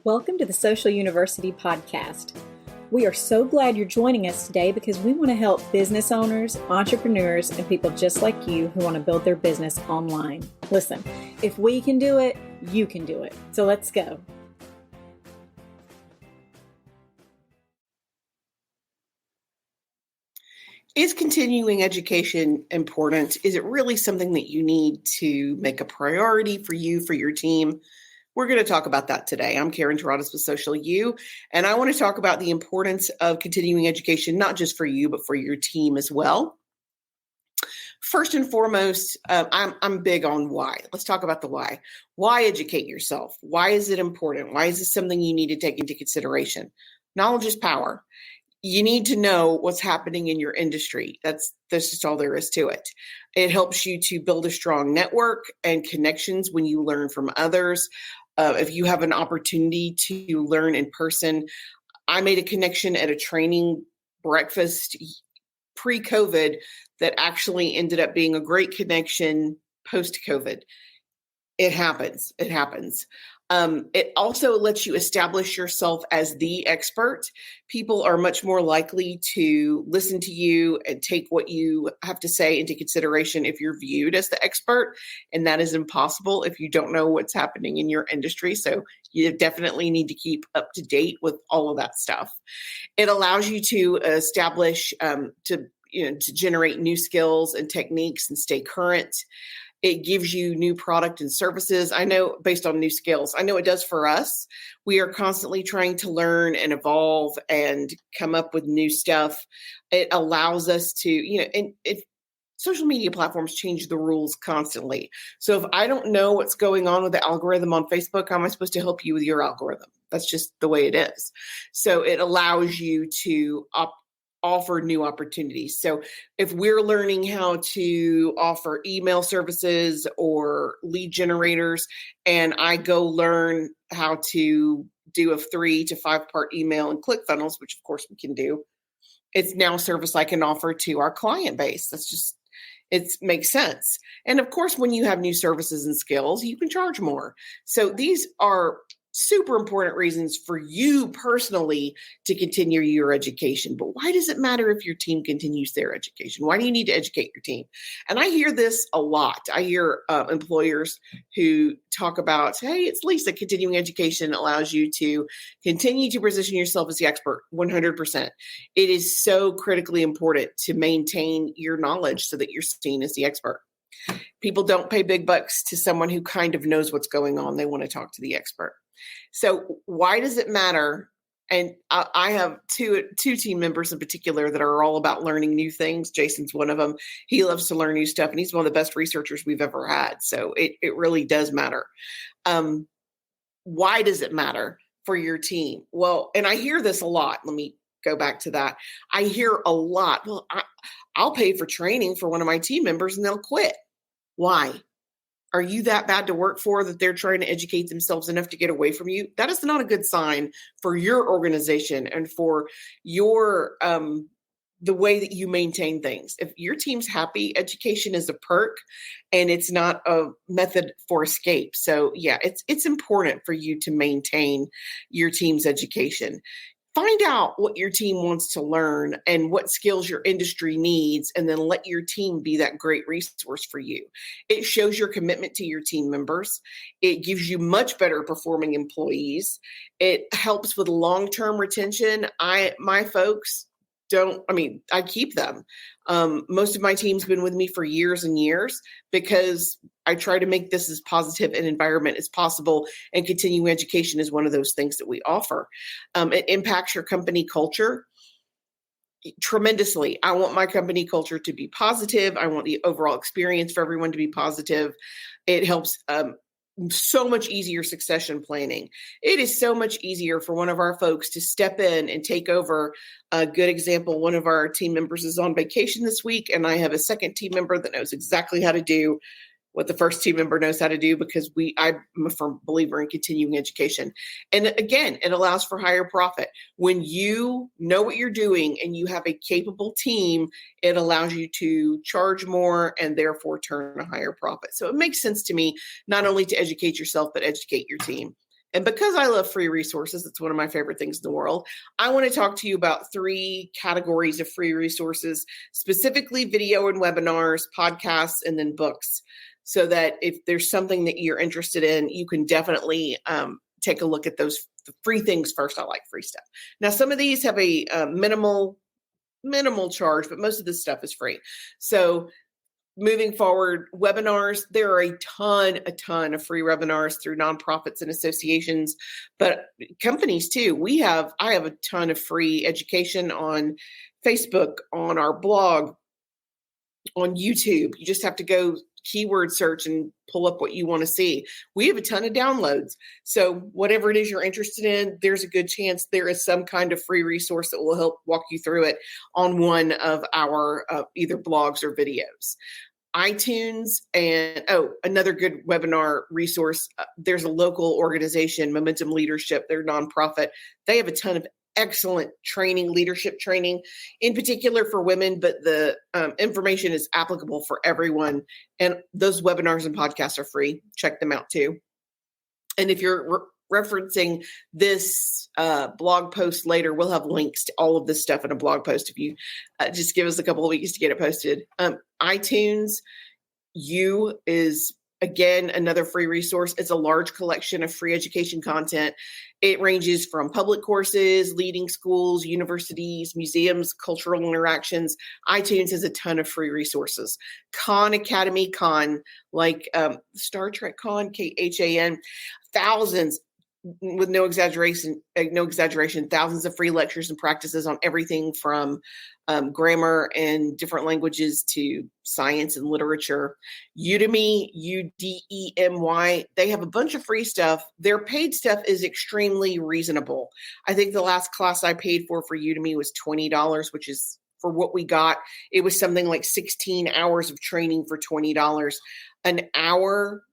Welcome to the Social University Podcast. We are so glad you're joining us today because we want to help business owners, entrepreneurs, and people just like you who want to build their business online. Listen, if we can do it, you can do it. So let's go. Is continuing education important? Is it really something that you need to make a priority for you, for your team? We're going to talk about that today. I'm Karen Terradas with Social U, and I want to talk about the importance of continuing education, not just for you, but for your team as well. First and foremost, I'm big on why. Let's talk about the why. Why educate yourself? Why is it important? Why is this something you need to take into consideration? Knowledge is power. You need to know what's happening in your industry. That's just all there is to it. It helps you to build a strong network and connections when you learn from others. If you have an opportunity to learn in person, I made a connection at a training breakfast pre-COVID that actually ended up being a great connection post-COVID. It happens. It happens. It also lets you establish yourself as the expert. People are much more likely to listen to you and take what you have to say into consideration if you're viewed as the expert. And that is impossible if you don't know what's happening in your industry. So you definitely need to keep up to date with all of that stuff. It allows you to establish, to generate new skills and techniques and stay current. It gives you new product and services. I know based on new skills, I know it does for us. We are constantly trying to learn and evolve and come up with new stuff. It allows us to, and if social media platforms change the rules constantly. So if I don't know what's going on with the algorithm on Facebook, how am I supposed to help you with your algorithm? That's just the way it is. So it allows you to offer new opportunities. So if we're learning how to offer email services or lead generators, and I go learn how to do a 3 to 5 part email and ClickFunnels, which of course we can do, it's now a service I can offer to our client base. It makes sense. And of course, when you have new services and skills, you can charge more. So these are super important reasons for you personally to continue your education. But why does it matter if your team continues their education? Why do you need to educate your team? And I hear this a lot. I hear employers who talk about, hey, it's Lisa, continuing education allows you to continue to position yourself as the expert 100%. It is so critically important to maintain your knowledge so that you're seen as the expert. People don't pay big bucks to someone who kind of knows what's going on. They want to talk to the expert. So why does it matter? And I have two team members in particular that are all about learning new things. Jason's one of them. He loves to learn new stuff, and he's one of the best researchers we've ever had. So it really does matter. Why does it matter for your team? Well, and I hear this a lot. Let me go back to that. I hear a lot. Well, I'll pay for training for one of my team members and they'll quit. Why? Are you that bad to work for that they're trying to educate themselves enough to get away from you? That is not a good sign for your organization and for your the way that you maintain things. If your team's happy, education is a perk and it's not a method for escape. So yeah, it's important for you to maintain your team's education. Find out what your team wants to learn and what skills your industry needs, and then let your team be that great resource for you. It shows your commitment to your team members. It gives you much better performing employees. It helps with long-term retention. My folks I keep them. Most of my team's been with me for years and years because I try to make this as positive an environment as possible, and continuing education is one of those things that we offer. It impacts your company culture tremendously. I want my company culture to be positive. I want the overall experience for everyone to be positive. It helps so much easier succession planning. It is so much easier for one of our folks to step in and take over. A good example, one of our team members is on vacation this week, and I have a second team member that knows exactly how to do what the first team member knows how to do, because I'm a firm believer in continuing education. And again, it allows for higher profit. When you know what you're doing and you have a capable team, it allows you to charge more and therefore turn a higher profit. So it makes sense to me not only to educate yourself, but educate your team. And because I love free resources, it's one of my favorite things in the world. I want to talk to you about 3 categories of free resources, specifically video and webinars, podcasts, and then books. So that if there's something that you're interested in, you can definitely take a look at those free things first. I like free stuff. Now, some of these have a minimal charge, but most of this stuff is free. So moving forward, webinars, there are a ton of free webinars through nonprofits and associations, but companies too. I have a ton of free education on Facebook, on our blog, on YouTube. You just have to go keyword search and pull up what you want to see. We have a ton of downloads. So whatever it is you're interested in, there's a good chance there is some kind of free resource that will help walk you through it on one of our either blogs or videos. iTunes and another good webinar resource. There's a local organization, Momentum Leadership. They're nonprofit. They have a ton of excellent training, leadership training, in particular for women, but the information is applicable for everyone. And those webinars and podcasts are free. Check them out too. And if you're referencing this blog post later, we'll have links to all of this stuff in a blog post if you just give us a couple of weeks to get it posted. iTunes U is, again, another free resource. It's a large collection of free education content. It ranges from public courses, leading schools, universities, museums, cultural interactions. iTunes has a ton of free resources. Khan Academy, like Star Trek Khan, KHAN, thousands, with no exaggeration, thousands of free lectures and practices on everything from grammar and different languages to science and literature. Udemy, Udemy, they have a bunch of free stuff. Their paid stuff is extremely reasonable. I think the last class I paid for Udemy was $20, which is for what we got. It was something like 16 hours of training for $20. An hour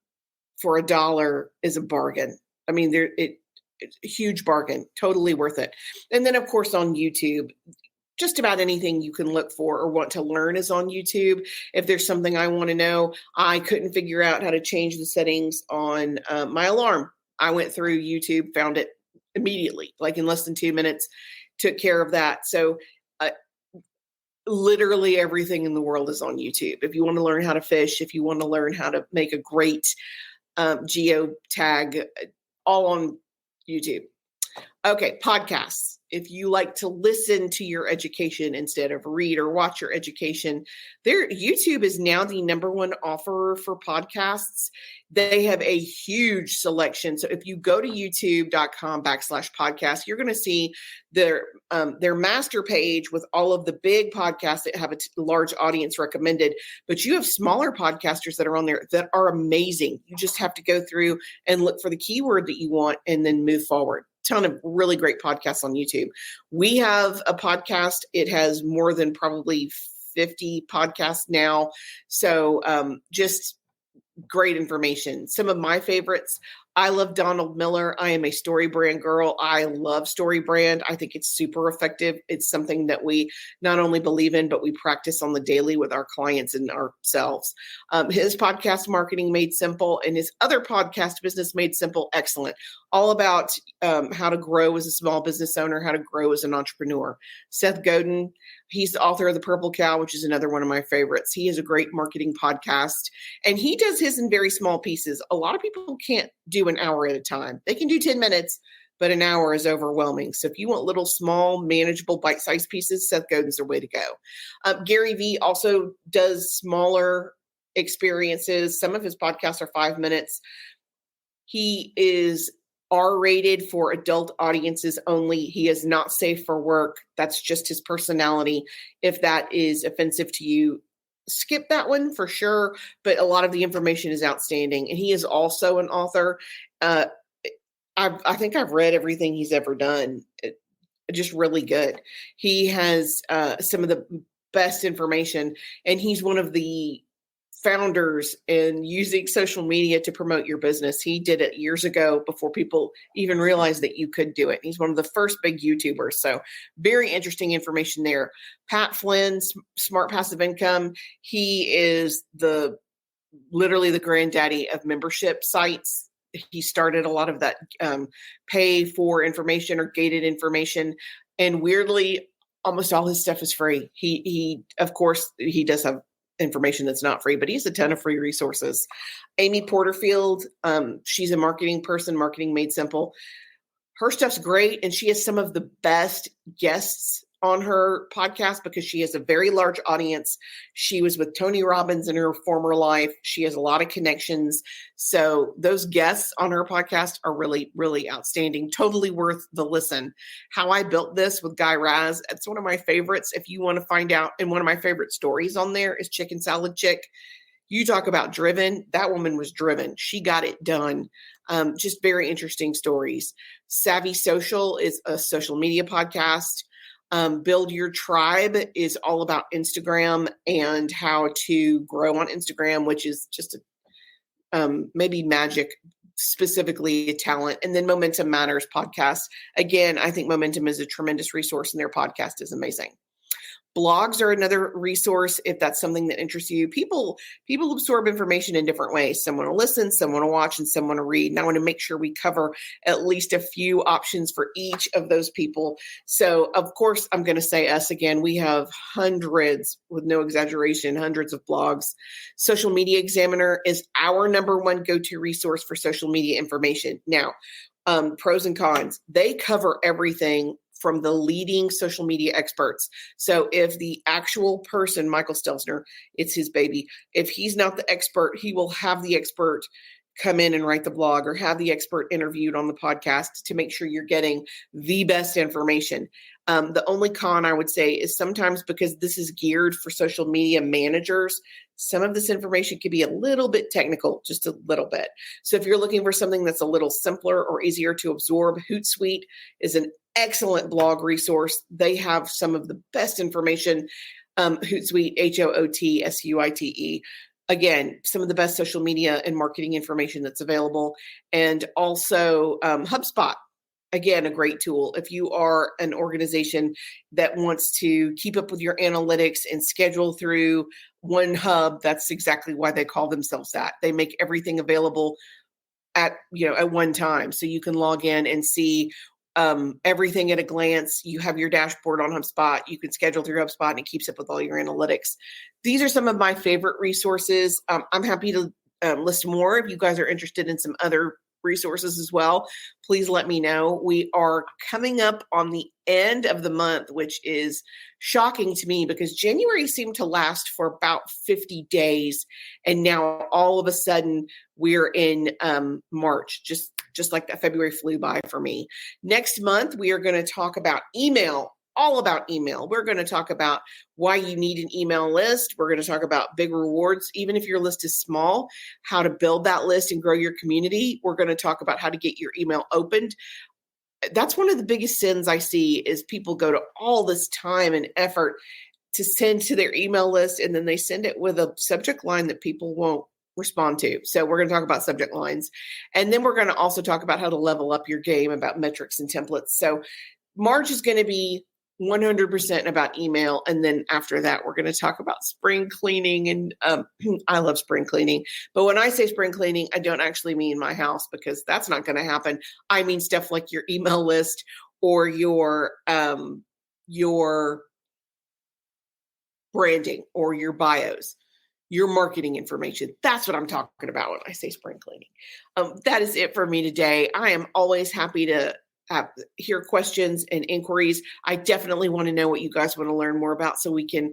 for $1 is a bargain. I mean, it's a huge bargain, totally worth it. And then, of course, on YouTube, just about anything you can look for or want to learn is on YouTube. If there's something I want to know, I couldn't figure out how to change the settings on my alarm. I went through YouTube, found it immediately, like in less than 2 minutes, took care of that. So literally everything in the world is on YouTube. If you want to learn how to fish, if you want to learn how to make a great geotag, all on YouTube. Okay, podcasts. If you like to listen to your education instead of read or watch your education, YouTube is now the #1 offerer for podcasts. They have a huge selection. So if you go to youtube.com/podcast, you're going to see their master page with all of the big podcasts that have a large audience recommended. But you have smaller podcasters that are on there that are amazing. You just have to go through and look for the keyword that you want and then move forward. Ton of really great podcasts on YouTube. We have a podcast. It has more than probably 50 podcasts now. So just great information. Some of my favorites. I love Donald Miller. I am a StoryBrand girl. I love StoryBrand. I think it's super effective. It's something that we not only believe in, but we practice on the daily with our clients and ourselves. His podcast, Marketing Made Simple, and his other podcast, Business Made Simple, excellent. All about how to grow as a small business owner, how to grow as an entrepreneur. Seth Godin, he's the author of The Purple Cow, which is another one of my favorites. He has a great marketing podcast, and he does his in very small pieces. A lot of people can't do an hour at a time. They can do 10 minutes, but an hour is overwhelming. So if you want little, small, manageable, bite-sized pieces, Seth Godin's the way to go. Gary Vee also does smaller experiences. Some of his podcasts are 5 minutes. He is R-rated for adult audiences only. He is not safe for work. That's just his personality. If that is offensive to you, skip that one for sure. But a lot of the information is outstanding. And he is also an author. I think I've read everything he's ever done. Just really good. He has some of the best information, and he's one of the founders in using social media to promote your business. He did it years ago before people even realized that you could do it. He's one of the first big YouTubers. So very interesting information there. Pat Flynn, Smart Passive Income. He is literally the granddaddy of membership sites. he started a lot of that pay for information or gated information. And weirdly, almost all his stuff is free. He of course, he does have information that's not free, but he has a ton of free resources. Amy Porterfield, she's a marketing person, Marketing Made Simple. Her stuff's great, and she has some of the best guests on her podcast because she has a very large audience. She was with Tony Robbins in her former life. She has a lot of connections. So those guests on her podcast are really, really outstanding. Totally worth the listen. How I Built This with Guy Raz. It's one of my favorites. If you want to find out, and one of my favorite stories on there is Chicken Salad Chick. You talk about driven. That woman was driven. She got it done. Just very interesting stories. Savvy Social is a social media podcast. Build Your Tribe is all about Instagram and how to grow on Instagram, which is just maybe magic, specifically a talent. And then Momentum Matters podcast. Again, I think Momentum is a tremendous resource, and their podcast is amazing. Blogs are another resource if that's something that interests you. People absorb information in different ways. Some want to listen, some want to watch, and some want to read. And I want to make sure we cover at least a few options for each of those people. So, of course, I'm going to say us again. We have hundreds, with no exaggeration, hundreds of blogs. Social Media Examiner is our number one go-to resource for social media information. Now, pros and cons. They cover everything from the leading social media experts. So if the actual person, Michael Stelzner, it's his baby, if he's not the expert, he will have the expert come in and write the blog or have the expert interviewed on the podcast to make sure you're getting the best information. The only con I would say is sometimes because this is geared for social media managers, some of this information can be a little bit technical, just a little bit. So if you're looking for something that's a little simpler or easier to absorb, Hootsuite is an excellent blog resource. They have some of the best information. Hootsuite, HOOTSUITE. Again, some of the best social media and marketing information that's available. And also HubSpot. Again, a great tool. If you are an organization that wants to keep up with your analytics and schedule through one hub, that's exactly why they call themselves that. They make everything available at one time. So you can log in and see everything at a glance. You have your dashboard on HubSpot. You can schedule through HubSpot and it keeps up with all your analytics. These are some of my favorite resources. I'm happy to list more. If you guys are interested in some other resources as well, please let me know. We are coming up on the end of the month, which is shocking to me because January seemed to last for about 50 days. And now all of a sudden we're in March, just like that. February flew by for me. Next month, we are going to talk about email, all about email. We're going to talk about why you need an email list. We're going to talk about big rewards, even if your list is small, how to build that list and grow your community. We're going to talk about how to get your email opened. That's one of the biggest sins I see is people go to all this time and effort to send to their email list, and then they send it with a subject line that people won't respond to. So we're going to talk about subject lines. And then we're going to also talk about how to level up your game, about metrics and templates. So March is going to be 100% about email. And then after that, we're going to talk about spring cleaning. And I love spring cleaning. But when I say spring cleaning, I don't actually mean my house because that's not going to happen. I mean stuff like your email list or your branding or your bios, your marketing information. That's what I'm talking about when I say spring cleaning. That is it for me today. I am always happy to hear questions and inquiries. I definitely want to know what you guys want to learn more about so we can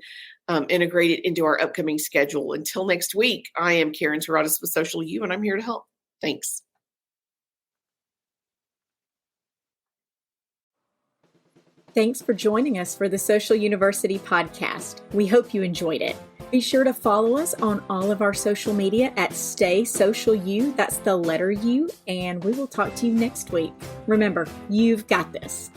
integrate it into our upcoming schedule. Until next week, I am Karen Terradas with Social U, and I'm here to help. Thanks. Thanks for joining us for the Social University podcast. We hope you enjoyed it. Be sure to follow us on all of our social media at Stay Social U. That's the letter U. And we will talk to you next week. Remember, you've got this.